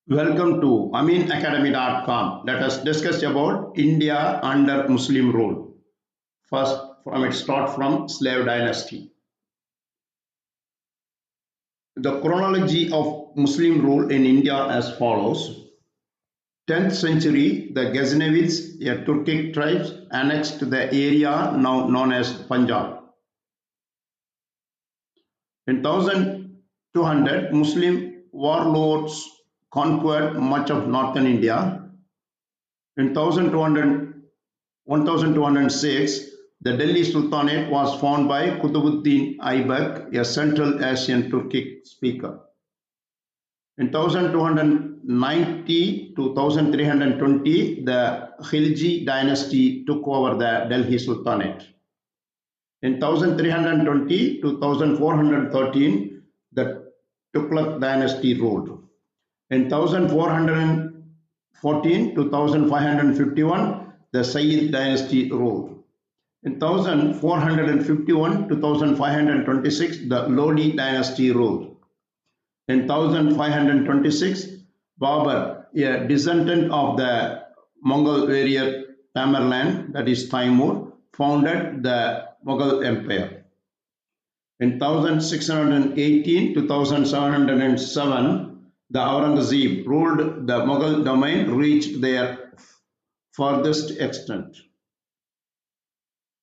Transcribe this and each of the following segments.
Welcome to AminAcademy.com. Let us discuss about India under Muslim rule. First, from Slave Dynasty. The chronology of Muslim rule in India as follows. 10th century, the Ghaznavids, a Turkic tribes, annexed the area now known as Punjab. In 1200, Muslim warlords conquered much of northern India. In 1206, the Delhi Sultanate was founded by Qutbuddin Aibak, a Central Asian Turkic speaker. In 1290 to 1320, the Khilji dynasty took over the Delhi Sultanate. In 1320 to 1413, the Tughlaq dynasty ruled. In 1414 to 1551, the Sayyid dynasty ruled. In 1451 to 1526, the Lodi dynasty ruled. In 1526, Babur, a descendant of the Mongol warrior Tamerlan, that is Timur, founded the Mughal Empire. In 1618 to 1707, the Aurangzeb ruled the Mughal domain reached their farthest extent.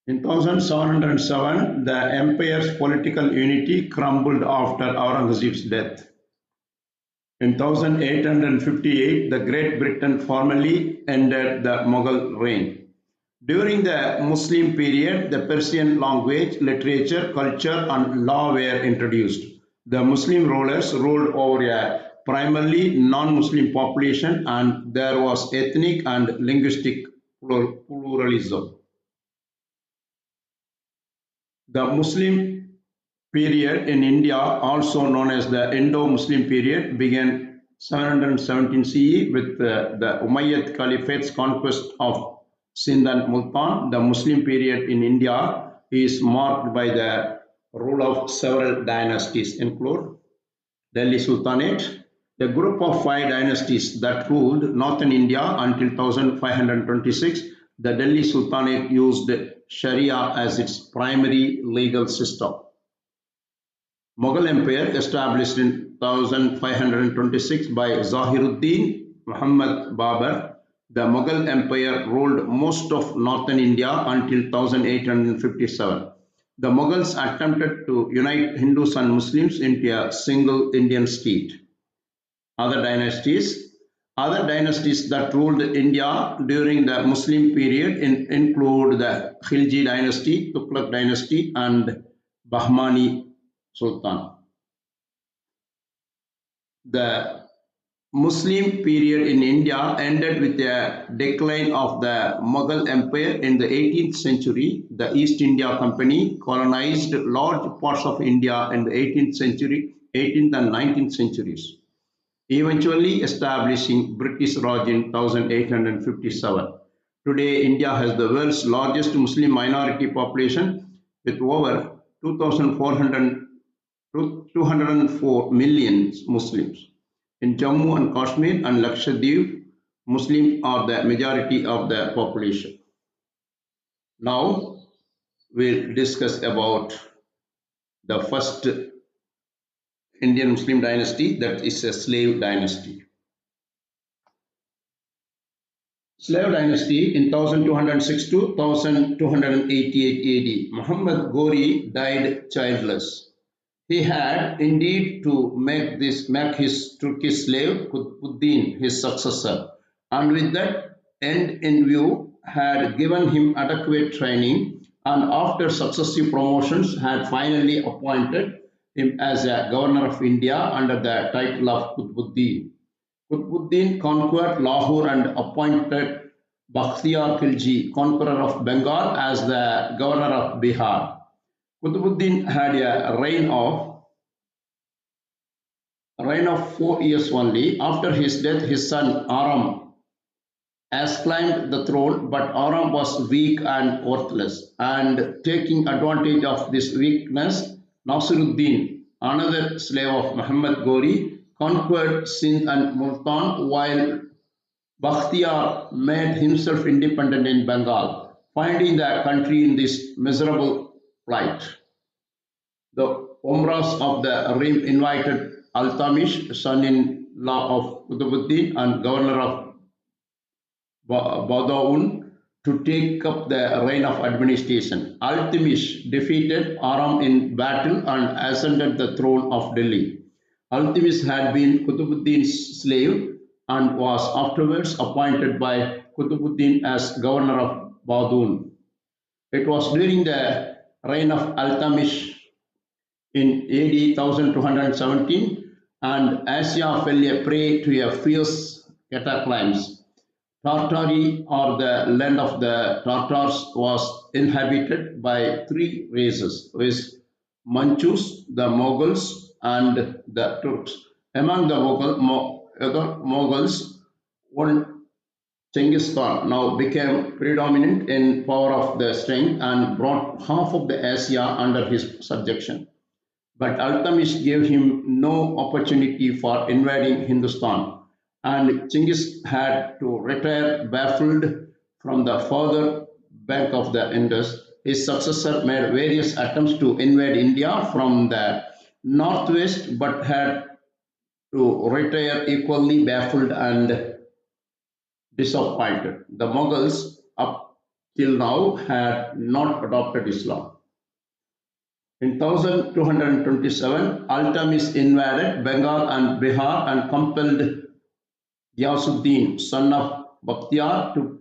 In 1707, the empire's political unity crumbled after Aurangzeb's death. In 1858, the Great Britain formally ended the Mughal reign. During the Muslim period, the Persian language, literature, culture, and law were introduced. The Muslim rulers ruled over a primarily non-Muslim population, and there was ethnic and linguistic pluralism. The Muslim period in India, also known as the Indo-Muslim period, began 717 CE with the Umayyad Caliphate's conquest of Sindh and Multan. The Muslim period in India is marked by the rule of several dynasties, include Delhi Sultanate, a group of 5 dynasties that ruled northern India until 1526. The Delhi Sultanate used Sharia as its primary legal system. Mughal Empire, established in 1526 by Zahiruddin Muhammad Babur. The Mughal Empire ruled most of northern India until 1857. The Mughals attempted to unite Hindus and Muslims into a single Indian state. Other dynasties that ruled India during the Muslim period include the Khilji dynasty, Tughlaq dynasty, and Bahmani Sultan. The Muslim period in India ended with the decline of the Mughal Empire in the 18th century. The East India Company colonized large parts of India in the 18th and 19th centuries, eventually establishing British Raj in 1857. Today, India has the world's largest Muslim minority population with over 204 million Muslims. In Jammu and Kashmir and Lakshadweep, Muslims are the majority of the population. Now, we'll discuss about the first Indian Muslim dynasty, that is a Slave Dynasty. Slave Dynasty in 1206 to 1288 AD. Muhammad Ghori died childless. He had indeed to make his Turkish slave Qutbuddin his successor, and with that end in view had given him adequate training, and after successive promotions had finally appointed him as a governor of India under the title of Qutbuddin. Qutbuddin conquered Lahore and appointed Bakhtiyar Khilji, conqueror of Bengal, as the governor of Bihar. Qutbuddin had a reign of 4 years only. After his death, his son Aram has climbed the throne, but Aram was weak and worthless, and taking advantage of this weakness, Nasiruddin, another slave of Muhammad Ghori, conquered Sindh and Multan, while Bakhtiyar made himself independent in Bengal, finding the country in this miserable plight. The Umras of the Rim invited Altamish, son-in-law of Qutbuddin and governor of Badaun, to take up the reign of administration. Altamish defeated Aram in battle and ascended the throne of Delhi. Altamish had been Qutbuddin's slave and was afterwards appointed by Qutbuddin as governor of Badaun. It was during the reign of Altamish in AD 1217, and Asia fell a prey to a fierce cataclysm. Tartary, or the land of the Tartars, was inhabited by three races, viz. Manchus, the Mughals, and the Turks. Among the other Mughals, one Genghis Khan now became predominant in power of the strength and brought half of the Asia under his subjection. But Iltutmish gave him no opportunity for invading Hindustan, and Genghis had to retire baffled from the further bank of the Indus. His successor made various attempts to invade India from the northwest, but had to retire equally baffled and disappointed. The Mughals, up till now, had not adopted Islam. In 1227, Iltutmish invaded Bengal and Bihar and compelled Ghiyasuddin, son of Bakhtiyar, to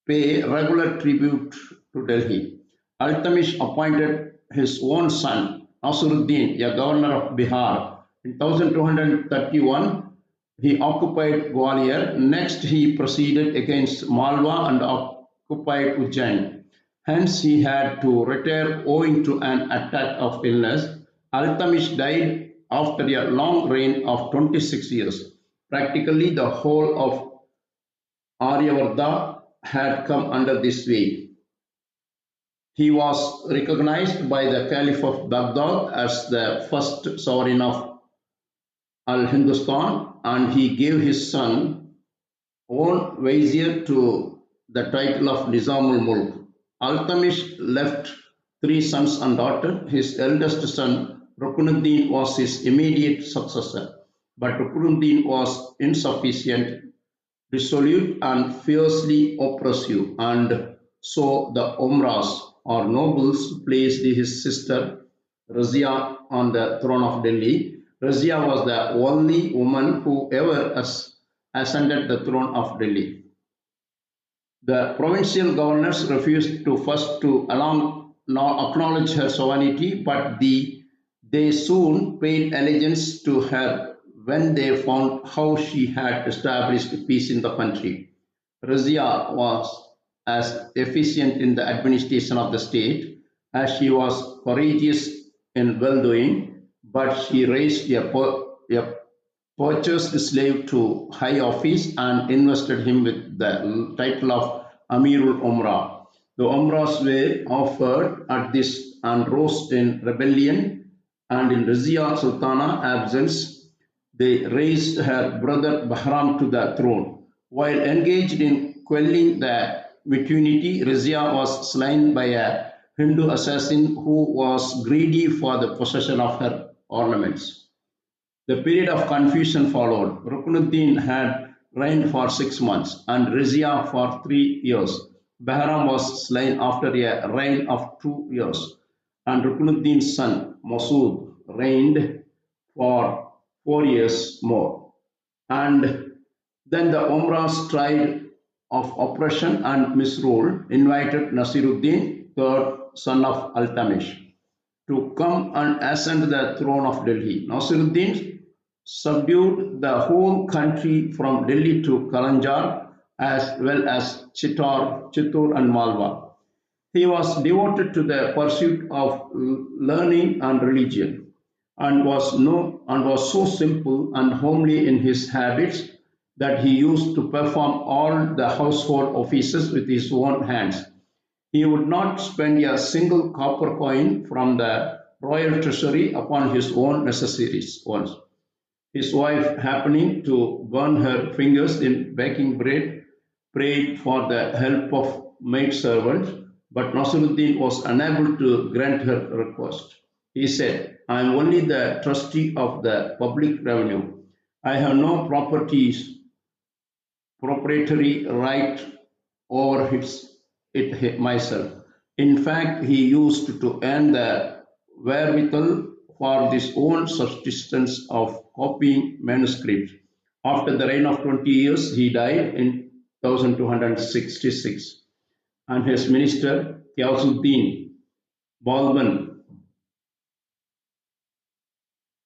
pay regular tribute to Delhi. Iltutmish appointed his own son, Nasiruddin, a governor of Bihar. In 1231, he occupied Gwalior. Next, he proceeded against Malwa and occupied Ujjain. Hence, he had to retire owing to an attack of illness. Iltutmish died after a long reign of 26 years. Practically the whole of Aryavarta had come under this sway. He was recognized by the Caliph of Baghdad as the first sovereign of Al-Hindustan, and he gave his son own vizier to the title of Nizamul Mulk. Iltutmish left three sons and daughters. His eldest son, Rukunuddin, was his immediate successor, but Rukunuddin was insufficient, dissolute, and fiercely oppressive, and so the Umras, or nobles, placed his sister Razia on the throne of Delhi. Razia was the only woman who ever ascended the throne of Delhi. The provincial governors refused to first to acknowledge her sovereignty, but they soon paid allegiance to her when they found how she had established peace in the country. Razia was as efficient in the administration of the state as she was courageous in well-doing, but she raised a purchased slave to high office and invested him with the title of Amirul Umrah. The Umrahs were offered at this and rose in rebellion, and in Razia Sultana absence, they raised her brother Bahram to the throne. While engaged in quelling the mutiny, Razia was slain by a Hindu assassin who was greedy for the possession of her ornaments. The period of confusion followed. Rukunuddin had reigned for 6 months and Razia for 3 years. Bahram was slain after a reign of 2 years, and Rukunuddin's son Masood reigned for 4 years more. And then the Umras, tried of oppression and misrule, invited Nasiruddin, third son of Iltutmish, to come and ascend the throne of Delhi. Nasiruddin subdued the whole country from Delhi to Kalanjar, as well as Chittor and Malwa. He was devoted to the pursuit of learning and religion, and was so simple and homely in his habits that he used to perform all the household offices with his own hands. He would not spend a single copper coin from the royal treasury upon his own necessaries. His wife, happening to burn her fingers in baking bread, prayed for the help of maidservants, but Nasiruddin was unable to grant her request. He said, I am only the trustee of the public revenue. I have no proprietary right over it myself. In fact, he used to earn the wherewithal for his own subsistence of copying manuscripts. After the reign of 20 years, he died in 1266, and his minister, Balban,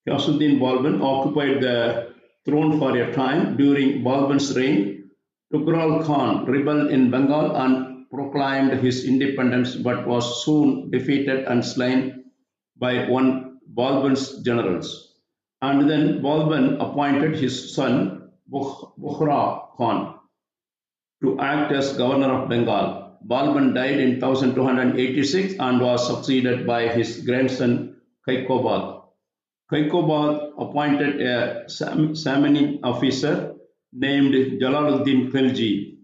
Ghiyasuddin Balban occupied the throne for a time. During Balban's reign, Tughril Khan rebelled in Bengal and proclaimed his independence but was soon defeated and slain by one Balban's generals. And then Balban appointed his son Bukhra Khan to act as governor of Bengal. Balban died in 1286 and was succeeded by his grandson Kaikobad. Kaikobad appointed a Samanid officer named Jalaluddin Khilji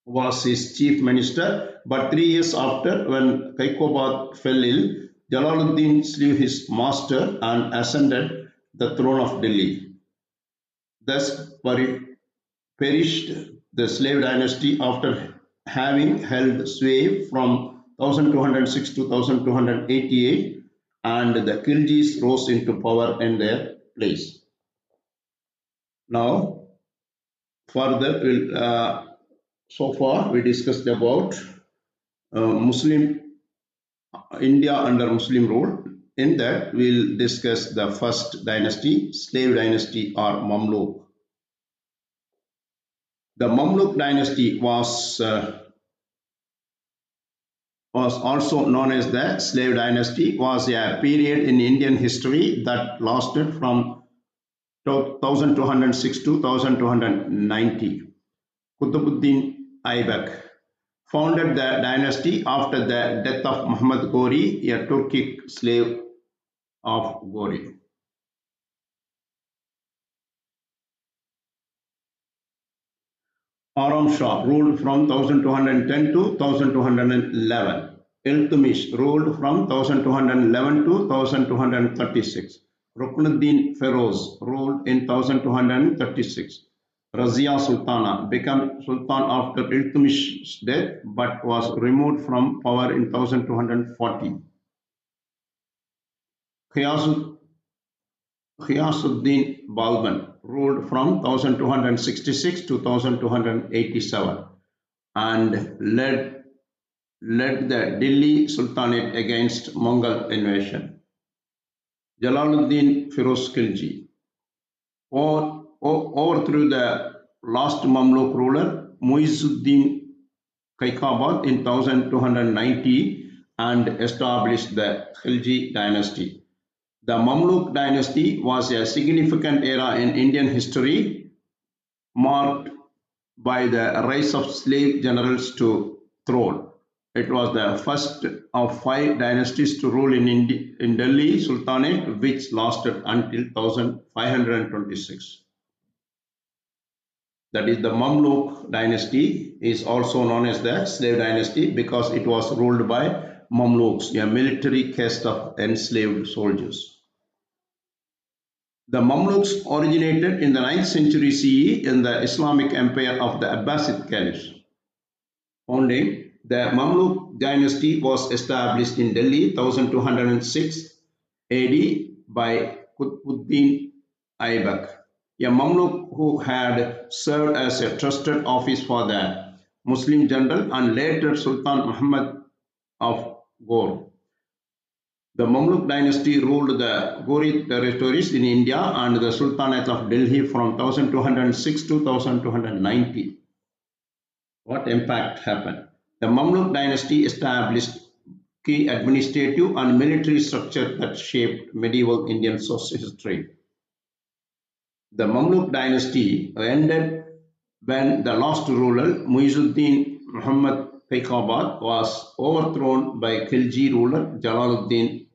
was his chief minister, but 3 years after, when Kaikobad fell ill, Jalaluddin slew his master and ascended the throne of Delhi. Thus perished the Slave Dynasty after having held sway from 1206 to 1288, and the Khiljis rose into power in their place. Now, further, so far we discussed about Muslim India under Muslim rule. In that, we'll discuss the first dynasty, Slave Dynasty or Mamluk. The Mamluk Dynasty was also known as the Slave Dynasty, was a period in Indian history that lasted from 1206 to 1290. Qutbuddin Aibak founded the dynasty after the death of Muhammad Ghori, a Turkic slave of Ghori. Aram Shah ruled from 1210 to 1211. Iltutmish ruled from 1211 to 1236. Ruknuddin Feroz ruled in 1236. Razia Sultana became Sultan after Iltutmish's death but was removed from power in 1240. Ghiyasuddin Balban ruled from 1266 to 1287 and led the Delhi Sultanate against Mongol invasion. Jalaluddin Firoz Khilji overthrew the last Mamluk ruler Muizzuddin Kaikabad in 1290 and established the Khilji dynasty. The Mamluk dynasty was a significant era in Indian history, marked by the rise of slave generals to throne. It was the first of 5 dynasties to rule in Delhi Sultanate, which lasted until 1526. That is, the Mamluk dynasty is also known as the slave dynasty because it was ruled by Mamluks, a military caste of enslaved soldiers. The Mamluks originated in the 9th century CE in the Islamic empire of the Abbasid caliphs. Founding, the Mamluk dynasty was established in Delhi 1206 AD by Qutbuddin Aibak, a Mamluk who had served as a trusted office for the Muslim general and later Sultan Muhammad of Ghor. The Mamluk dynasty ruled the Ghori territories in India and the Sultanate of Delhi from 1206 to 1290. What impact happened? The Mamluk dynasty established key administrative and military structure that shaped medieval Indian social history. The Mamluk dynasty ended when the last ruler, Muizzuddin Muhammad Kaikabad, was overthrown by Khilji ruler Jalaluddin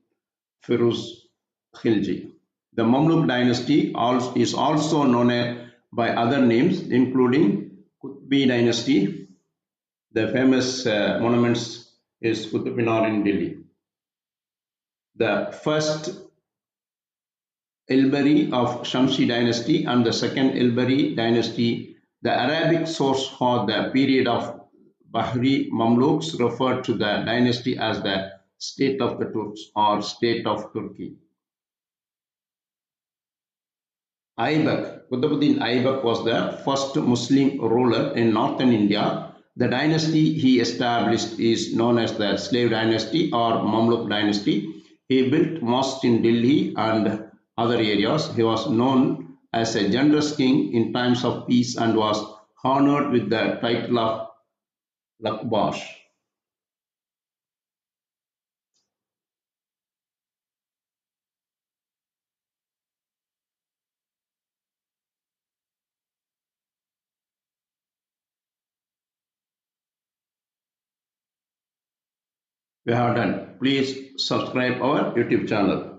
Firuz Khilji. The Mamluk Dynasty is also known by other names, including Qutbi Dynasty. The famous monuments is Qutub Minar in Delhi. The first Ilbari of Shamsi dynasty and the second Ilbari dynasty. The Arabic source for the period of Bahri Mamluks referred to the dynasty as the state of the Turks or state of Turkey. Aibak, Qutbuddin Aibak was the first Muslim ruler in northern India. The dynasty he established is known as the Slave Dynasty or Mamluk Dynasty. He built mosques in Delhi and other areas. He was known as a generous king in times of peace and was honored with the title of Lakhbaksh. We have done. Please subscribe our YouTube channel.